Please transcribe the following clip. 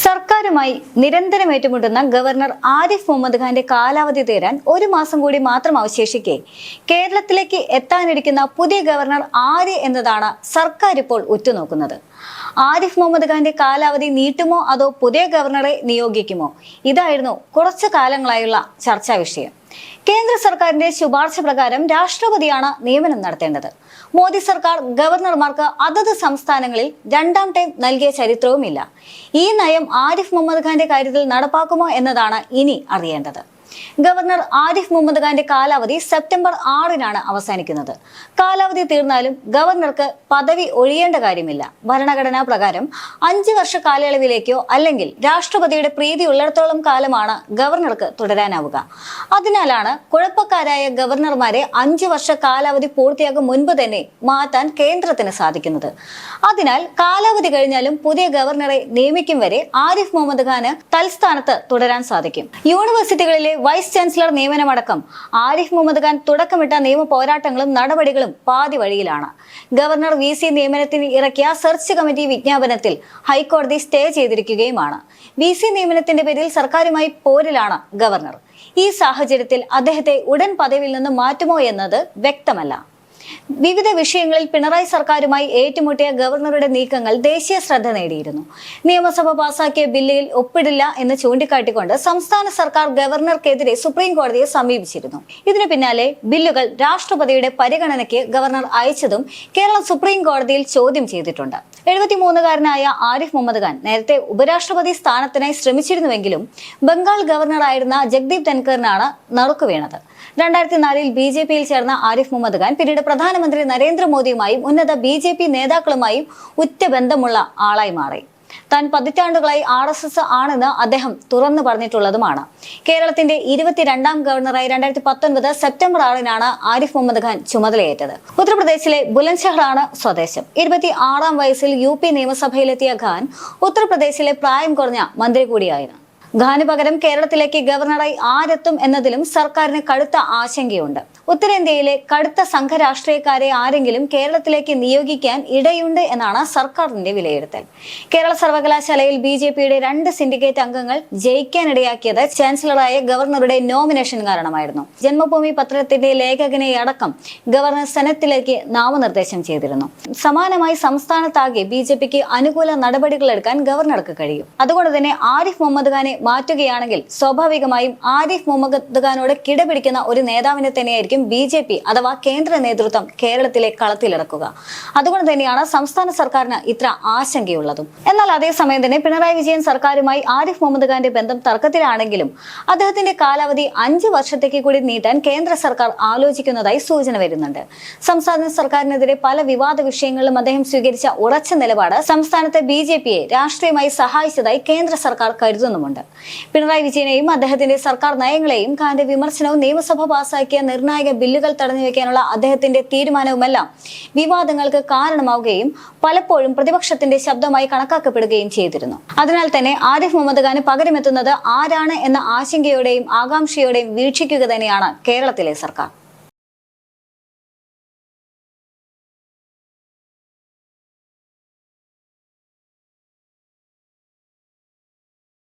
സർക്കാരുമായി നിരന്തരം ഏറ്റുമുട്ടുന്ന ഗവർണർ ആരിഫ് മുഹമ്മദ് ഖാന്റെ കാലാവധി തീരാൻ ഒരു മാസം കൂടി മാത്രം അവശേഷിക്കെ കേരളത്തിലേക്ക് എത്താനിരിക്കുന്ന പുതിയ ഗവർണർ ആര് എന്നതാണ് സർക്കാർ ഇപ്പോൾ ഉറ്റുനോക്കുന്നത്. ആരിഫ് മുഹമ്മദ് ഖാന്റെ കാലാവധി നീട്ടുമോ അതോ പുതിയ ഗവർണറെ നിയോഗിക്കുമോ? ഇതായിരുന്നു കുറച്ചു കാലങ്ങളായുള്ള ചർച്ചാ വിഷയം. കേന്ദ്ര സർക്കാരിന്റെ ശുപാർശ പ്രകാരം രാഷ്ട്രപതിയാണ് നിയമനം നടത്തേണ്ടത്. മോദി സർക്കാർ ഗവർണർമാർക്ക് അതത് സംസ്ഥാനങ്ങളിൽ രണ്ടാം ടൈം നൽകിയ ചരിത്രവുമില്ല. ഈ നയം ആരിഫ് മുഹമ്മദ് ഖാന്റെ കാര്യത്തിൽ നടപ്പാക്കുമോ എന്നതാണ് ഇനി അറിയേണ്ടത്. ഗവർണർ ആരിഫ് മുഹമ്മദ് ഖാന്റെ കാലാവധി സെപ്റ്റംബർ 6-നാണ് അവസാനിക്കുന്നത്. കാലാവധി തീർന്നാലും ഗവർണർക്ക് പദവി ഒഴിയേണ്ട കാര്യമില്ല. ഭരണഘടനാ പ്രകാരം 5 വർഷ കാലയളവിലേക്കോ അല്ലെങ്കിൽ രാഷ്ട്രപതിയുടെ പ്രീതി ഉള്ളിടത്തോളം കാലമാണ് ഗവർണർക്ക് തുടരാനാവുക. അതിനാലാണ് കുഴപ്പക്കാരായ ഗവർണർമാരെ 5 വർഷ കാലാവധി പൂർത്തിയാകും മുൻപ് തന്നെ മാറ്റാൻ കേന്ദ്രത്തിന് സാധിക്കുന്നത്. അതിനാൽ കാലാവധി കഴിഞ്ഞാലും പുതിയ ഗവർണറെ നിയമിക്കും വരെ ആരിഫ് മുഹമ്മദ് ഖാന് തൽസ്ഥാനത്ത് തുടരാൻ സാധിക്കും. യൂണിവേഴ്സിറ്റികളിലെ വൈസ് ചാൻസലർ നിയമനമടക്കം ആരിഫ് മുഹമ്മദ് ഖാൻ തുടക്കമിട്ട നിയമ പോരാട്ടങ്ങളും നടപടികളും പാതി വഴിയിലാണ്. ഗവർണർ VC നിയമനത്തിന് ഇറക്കിയ സെർച്ച് കമ്മിറ്റി വിജ്ഞാപനത്തിൽ ഹൈക്കോടതി സ്റ്റേ ചെയ്തിരിക്കുകയുമാണ്. VC നിയമനത്തിന്റെ പേരിൽ സർക്കാരുമായി പോരിലാണ് ഗവർണർ. ഈ സാഹചര്യത്തിൽ അദ്ദേഹത്തെ ഉടൻ പദവിയിൽ നിന്ന് മാറ്റുമോ എന്നത് വ്യക്തമല്ല. വിവിധ വിഷയങ്ങളിൽ പിണറായി സർക്കാരുമായി ഏറ്റുമുട്ടിയ ഗവർണറുടെ നീക്കങ്ങൾ ദേശീയ ശ്രദ്ധ നേടിയിരുന്നു. നിയമസഭ പാസാക്കിയ ബില്ലിൽ ഒപ്പിടില്ല എന്ന് ചൂണ്ടിക്കാട്ടിക്കൊണ്ട് സംസ്ഥാന സർക്കാർ ഗവർണർക്കെതിരെ സുപ്രീം കോടതിയെ സമീപിച്ചിരുന്നു. ഇതിനു പിന്നാലെ ബില്ലുകൾ രാഷ്ട്രപതിയുടെ പരിഗണനയ്ക്ക് ഗവർണർ അയച്ചതും കേരളം സുപ്രീം കോടതിയിൽ ചോദ്യം ചെയ്തിട്ടുണ്ട്. 73-കാരനായ ആരിഫ് മുഹമ്മദ് ഖാൻ നേരത്തെ ഉപരാഷ്ട്രപതി സ്ഥാനത്തിനായി ശ്രമിച്ചിരുന്നുവെങ്കിലും ബംഗാൾ ഗവർണറായിരുന്ന ജഗ്ദീപ് ധൻഖറിനാണ് നറുക്ക് വീണത്. 2004-ൽ BJP-യിൽ ചേർന്ന ആരിഫ് മുഹമ്മദ് ഖാൻ പിന്നീട് പ്രധാനമന്ത്രി നരേന്ദ്രമോദിയുമായും ഉന്നത BJP നേതാക്കളുമായും ഉറ്റ ബന്ധമുള്ള ആളായി മാറി. താൻ പതിറ്റാണ്ടുകളായി RSS ആണെന്ന് അദ്ദേഹം തുറന്നു പറഞ്ഞിട്ടുള്ളതുമാണ്. കേരളത്തിന്റെ 22ാം ഗവർണറായി 2019 സെപ്റ്റംബർ 6-നാണ് ആരിഫ് മുഹമ്മദ് ഖാൻ ചുമതലയേറ്റത്. ഉത്തർപ്രദേശിലെ ബുലന്ദ്ഷഹറാണ് സ്വദേശം. 26-ാം വയസ്സിൽ UP നിയമസഭയിലെത്തിയ ഖാൻ ഉത്തർപ്രദേശിലെ പ്രായം കുറഞ്ഞ മന്ത്രി കൂടിയായിരുന്നു. ഖാന് പകരം കേരളത്തിലേക്ക് ഗവർണറായി ആരെത്തും എന്നതിലും സർക്കാരിന് കടുത്ത ആശങ്കയുണ്ട്. ഉത്തരേന്ത്യയിലെ കടുത്ത സംഘരാഷ്ട്രീയക്കാരെ ആരെങ്കിലും കേരളത്തിലേക്ക് നിയോഗിക്കാൻ ഇടയുണ്ട് എന്നാണ് സർക്കാരിന്റെ വിലയിരുത്തൽ. കേരള സർവകലാശാലയിൽ BJP-യുടെ 2 സിൻഡിക്കേറ്റ് അംഗങ്ങൾ ജയിക്കാനിടയാക്കിയത് ചാൻസലറായ ഗവർണറുടെ നോമിനേഷൻ കാരണമായിരുന്നു. ജന്മഭൂമി പത്രത്തിന്റെ ലേഖകനെ അടക്കം ഗവർണർ സെനറ്റിലേക്ക് നാമനിർദ്ദേശം ചെയ്തിരുന്നു. സമാനമായി സംസ്ഥാനത്താകെ BJP-ക്ക് അനുകൂല നടപടികൾ എടുക്കാൻ ഗവർണർക്ക് കഴിയും. അതുകൊണ്ട് തന്നെ ആരിഫ് മുഹമ്മദ് ഖാനെ മാറ്റുകയാണെങ്കിൽ സ്വാഭാവികമായും ആരിഫ് മുഹമ്മദ് ഖാനോട് കിടപിടിക്കുന്ന ഒരു നേതാവിനെ തന്നെയായിരിക്കും BJP അഥവാ കേന്ദ്ര നേതൃത്വം കേരളത്തിലെ കളത്തിലിറക്കുക. അതുകൊണ്ട് തന്നെയാണ് സംസ്ഥാന സർക്കാരിന് ഇത്ര ആശങ്കയുള്ളതും. എന്നാൽ അതേസമയം തന്നെ പിണറായി വിജയൻ സർക്കാരുമായി ആരിഫ് മുഹമ്മദ് ഖാന്റെ ബന്ധം തർക്കത്തിലാണെങ്കിലും അദ്ദേഹത്തിന്റെ കാലാവധി 5 വർഷത്തേക്ക് കൂടി നീട്ടാൻ കേന്ദ്ര സർക്കാർ ആലോചിക്കുന്നതായി സൂചന വരുന്നുണ്ട്. സംസ്ഥാന സർക്കാരിനെതിരെ പല വിവാദ വിഷയങ്ങളിലും അദ്ദേഹം സ്വീകരിച്ച ഉറച്ച നിലപാട് സംസ്ഥാനത്തെ BJP-യെ രാഷ്ട്രീയമായി സഹായിച്ചതായി കേന്ദ്ര സർക്കാർ കരുതുന്നുമുണ്ട്. പിണറായി വിജയനെയും അദ്ദേഹത്തിന്റെ സർക്കാർ നയങ്ങളെയും ഖാന്റെ വിമർശനവും നിയമസഭ പാസാക്കിയ നിർണായക ബില്ലുകൾ തടഞ്ഞുവെക്കാനുള്ള അദ്ദേഹത്തിന്റെ തീരുമാനവുമെല്ലാം വിവാദങ്ങൾക്ക് കാരണമാവുകയും പലപ്പോഴും പ്രതിപക്ഷത്തിന്റെ ശബ്ദമായി കണക്കാക്കപ്പെടുകയും ചെയ്തിരുന്നു. അതിനാൽ തന്നെ ആരിഫ് മുഹമ്മദ് ഖാന് പകരമെത്തുന്നത് ആരാണ് എന്ന ആശങ്കയോടെയും ആകാംക്ഷയോടെയും വീക്ഷിക്കുക തന്നെയാണ് കേരളത്തിലെ സർക്കാർ.